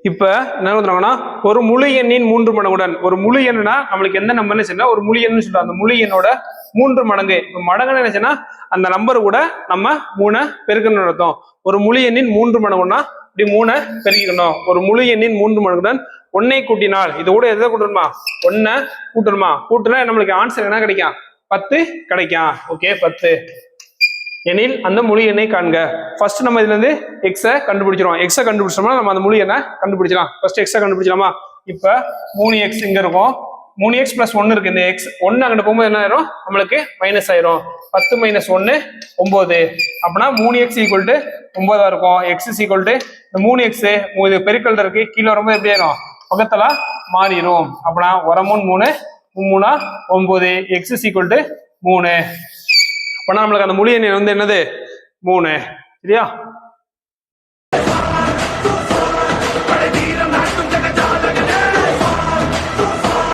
இப்ப என்ன சொல்றாங்கன்னா ஒரு முழு எண்ணின் 3 மடங்குடன் ஒரு முழு எண்ணுனா நம்மளுக்கு எந்த நம்பர்னு சொன்னா ஒரு முழு எண்ணு சொல்றோம் அந்த முழு எண்ணோட 3 மடங்கு இப்ப மடங்குன்னு நினைச்சுன்னா அந்த நம்பர் கூட நம்ம 3 பெருக்கணும் அர்த்தம் ஒரு முழு எண்ணின் 3 மடங்குன்னா இப்படி 3 பெருக்கிக்கணும் ஒரு முழு எண்ணின் 3 மடங்குடன் 1 கூட்டினால் இது கூட எதை கூட்டணுமா 1 கூட்டணுமா கூட்டுனா நம்மளுக்கு ஆன்சர் என்ன கிடைக்கும் 10 கிடைக்கும் ஓகே 10 எனில் அந்த முழு எண்ணை காண்க ஃபர்ஸ்ட் நம்ம இதுல இருந்து எக்ஸை கண்டுபிடிச்சிரும் எக்ஸை கண்டுபிடிச்சோம்னா நம்ம அந்த முழு எண்ணை கண்டுபிடிச்சலாம் ஃபர்ஸ்ட் எக்ஸை கண்டுபிடிச்சலாமா இப்ப 3x இங்க இருக்கும் 3x பிளஸ் 1 இருக்கு இந்த எக்ஸ் 1 அங்கிட்டு போகும்போது என்ன ஆயிரும் நம்மளுக்கு மைனஸ் ஆயிரும் 10 மைனஸ் 1 9 அப்படின்னா 3x ஈக்குவல் டு 9 இருக்கும் எக்ஸ் இஸ் ஈக்குவல் டு இந்த 3x இது பெருக்கல் இருக்கு கீழே வரும்போது எப்படி ஆயிரும் பக்கத்துல மாறிடும் அப்படின்னா வரமுன் 3 3 9 எக்ஸ் இஸ் ஈக்குவல் டு 3 அப்பனா நம்மளுக்கு அந்த முழு எண் வந்து என்னது 3 சரியா